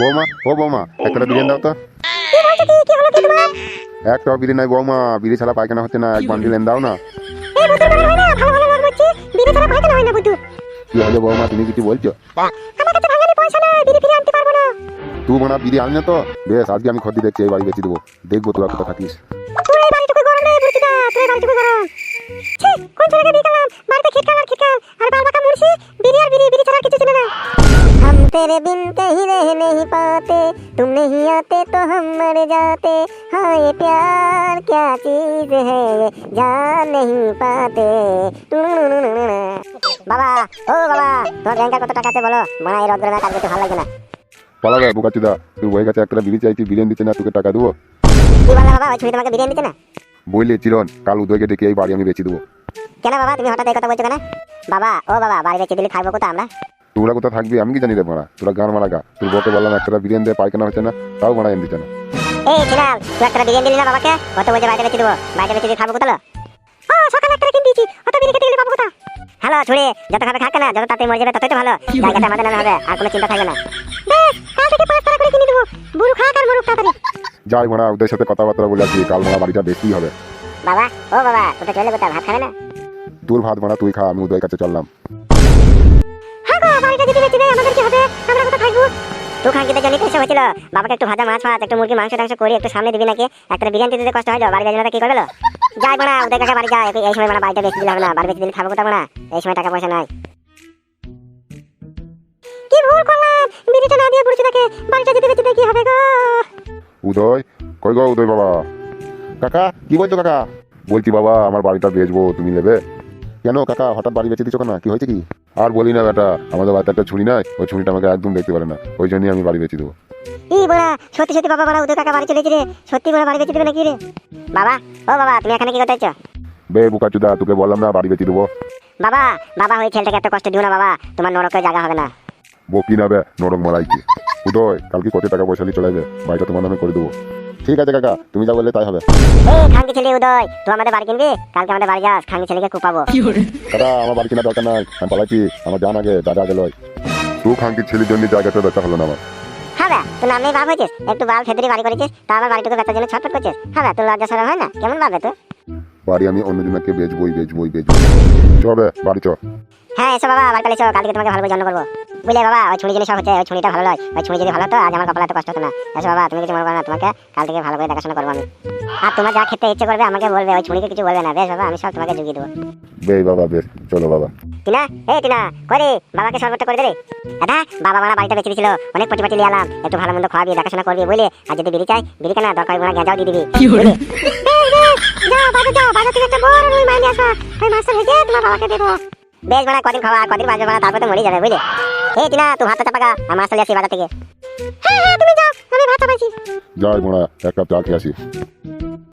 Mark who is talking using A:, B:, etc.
A: বৌমা, ও বৌমা, একটা বিরিয়ানি দাও তো।
B: কি বলছো কি হলো কি তোমার?
A: একটা বিড়ি নাই বৌমা, বিড়ি ছাড়া পায়খানা হচ্ছে না, এক বান্ডিল এনে দাও না।
B: এই বুতুর বাড়ি হয় না, ভালো ভালো লোক বলছি, বিড়ি ছাড়া পায়খানা হয় না বুতু।
A: কি হলো বৌমা, তুমি কিছু বলছো?
B: আমার কাছে ভাঙালি পয়সা নাই, বিড়ি ফিরে আনতে পারবো না।
A: তুই বানা বিড়ি আনি না তো, বেশ আজকে আমি খদ্দি দেখছি, এই বাড়ি বেঁচে দেবো, দেখবো তোরা কোথা থাকিস।
B: তোর এই বাড়িটুকু গরম নেই বুড়িদা, তোর এই বাড়িটুকু গরম। ছি, কোন ছেলেকে বিয়ে করলাম, বাড়িতে খিটকাল আর খিটকাল, আর বালবাকা মুড়ছি, বিড়ি আর বিড়ি, বিড়ি ছাড়া আর কিছু চেনে না। हम तेरे बिन कहीं रह नहीं पाते, तुम नहीं आते तो हम मर जाते, हाँ ये प्यार क्या चीज है ये जान नहीं पाते। বাবা, ও বাবা, তোমার ব্যাংকে কত টাকা আছে বলো, মানে এই রোদ্রে না কাজ করতে ভালো লাগে না।
A: পালাবে বোকাচুদা, তুই বই কাছে একটা বিড়ি চাইছি, বিরিয়ানি দিচ্ছে না, তোকে টাকা দেবো।
B: কি বললা বাবা, ওই ছবি তোমাকে বিরিয়ানি দিতে না?
A: বললে চিরন, কাল উদয়কে ডেকে এই বাড়ি আমি বেঁচে দেবো।
B: কেন বাবা, তুমি হঠাৎ এই কথা বলছো কেন? বাবা, ও বাবা, বাড়ি বেঁচে দিলে খাইবো কোথা আমরা?
A: তোরা কোথা থাকবি আমি কি জানি রে মারা, তোরা গান মারা গা। তোর বউকে বললাম একটা বিরিয়ানি দিয়ে পায়খানা হচ্ছে না, তাও মারা এনে দিচ্ছে না।
B: এই চিনাল, তুই একটা বিরিয়ানি দিলি না বাবাকে, কত বলছে বাড়িতে বেঁচে দেবো, বাড়িতে বেঁচে দিয়ে খাবো কোথাও? ও সকালে একটা কিনে দিয়েছি, অত বিরিয়ানি খেতে গেলে পাবো কোথা? হ্যালো ছুড়ে, যত খাবে খাক না, যত তাড়াতাড়ি মরে যাবে ততই তো ভালো, জায়গাটা আমাদের নামে হবে, আর কোনো চিন্তা থাকবে না। বেশ, কাল থেকে 5 টাকা করে কিনে দেবো, বুড়ো খাক আর মরুক তাড়াতাড়ি।
A: যাই মারা, ওদের সাথে কথাবার্তা বলে আসি, কাল মারা বাড়িটা বেশি হবে।
B: বাবা, ও বাবা, কোথায় চলে কোথায়, ভাত খাবে না?
A: তোর ভাত মারা তুই খা, আমি উদয়ের কাছে চললাম।
B: হ্যাঁ গো, বাড়িটা যদি বেঁচে দেয় আমাদের কি হবে, আমরা কোথায় থাকবো? তুই খাঙ্কিতে জন্য এসে হয়েছিল, বাবাকে একটু ভাজা মাছ ফাছ, একটু মুরগি মাংস টাংস করে একটু সামনে দিবি নাকি, একটা বিরিয়ানি দিতে কষ্ট হয়, বাড়ি বেঁচে কি করবে? যাই বোনা, ওদের কাছে বাড়ি যায়, এই সময় মানে বাড়িটা বেশি দিলে হবে না, বাড়ি বেশি দিলে খাবো কোথা বোনা, এই সময় টাকা পয়সা নাই। কি ভুল করলাম, বিড়িটা না দিয়ে বুড়ছি তাকে, বাড়িটা যদি বেঁচে দেয় কি হবে গো?
A: উদয়, কই গো উদয় বাবা? কাকা, কি বলছো কাকা? বলছি বাবা, আমার বাড়িটা বেচবো, তুমি নেবে? কেন কাকা, হঠাৎ বাড়ি বেচে দিচ্ছ কেন, কি হয়েছে কি? আর বলি না বেটা, আমাদের বাড়িতে একটা ছুরি নাই, ওই ছুরিটা আমাকে একদম দেখতে পারে না, ওই জন্যই আমি বাড়ি বেচে দেবো।
B: এই বড়া, সত্যি সত্যি বাবা, বড়া ওদের কাকা বাড়ি চলে গেছে রে, সত্যি বড়া বাড়ি বেঁচে দেবে নাকি রে? বাবা, ও বাবা, তুমি এখানে কি করতে চাইছো?
A: বে বুকাচুদা, তোকে বললাম না বাড়ি বেচে দেবো।
B: বাবা, বাবা ওই ছেলেটাকে এত কষ্ট দিও না বাবা, তোমার নরকে জায়গা হবে না।
A: বকি না বে, নরক মারাইছি। উদয়, কালকে কত টাকা পয়সা নিয়ে চলে যাবে, বাড়িটা তোমার নামে করে দেবো। ঠিক আছে কাকা, তুমি যা বললে তাই হবে।
B: এই খাঙ্কি ছেলে উদয়, তুই আমাদের বাড়ি কিনবি, কালকে আমাদের বাড়ি যাস, খাঙ্কি ছেলেকে কুপাবো।
A: কাকা, আমার বাড়ি কেনার দরকার নাই, আমি পালাইছি, আমার জান আগে দাদা আগে লয়। তুই খাঙ্কির ছেলের জন্য জায়গাটা বেচা হলো না আমার।
B: হ্যাঁ, তুই নামে বাপ হয়েছিস, একটু বাল ফেদরি বাড়ি করেছিস, তা আমার বাড়িটুকু বেচার জন্য ছটফট করছিস। হ্যাঁ, তোর লজ্জা সরম হয় না? কেমন ভাবে তুই?
A: বাড়ি আমি অন্যজনকে বেচবই। চবে বাড়ি চ।
B: হ্যাঁ এসো বাবা, বাড়ি এসো, কালকে তোমাকে ভালো জন্য করবো। বুঝলে বাবা, ওই ছুরি জিনিস সব হচ্ছে, ওই ছুরিটা ভালো নয়, ওই ছুরি যদি ভালো হতো আজ আমার কপালে এত কষ্ট হতো না। এসো বাবা, তুমি কিছু মনে করো না, তোমাকে কাল থেকে ভালো করে দেখাশোনা করবো আমি। আর তোমার যা খেতে ইচ্ছে করবে আমাকে বলবে, ওই ছুরিকে কিছু বলবে না, বেশ বাবা, আমি সব তোমাকে জুগিয়ে দেবো।
A: বেশ বাবা, বেশ, চলো বাবা।
B: টিনা, এই টিনা, করে বাবাকে সর্বত্র করে দেবে। দাদা, বাবা মারা বাড়িটা বেঁচে দিয়েছিল, অনেক পটি নিয়ে এলাম, একটু ভালো মন্দ খাওয়াবি, দেখাশোনা করবি বুঝলি, আর যদি বিড়ি চাই, বিড়ি কেনা দরকার গোনা গেঁজাও দিয়ে দিবি। যাও, বাজার থেকে একটা বড় রুই মাছ নিয়ে আসো, ওই মাছটা ভেজে তোমার বাবাকে দেবো। বেশ বানা, কদিন খাওয়া, কদিন বাজবে বানা, তারপর তো মরে যাবে বুঝলে। এই টিনা, তুই ভাতটা চাপাগা, আর মাছটা নিয়ে আসি বাজার থেকে। হ্যাঁ তুমি যাও, আমি ভাতটা পাইছি।
A: যাই মোড়া, এক কাপ চা খেয়ে আসি।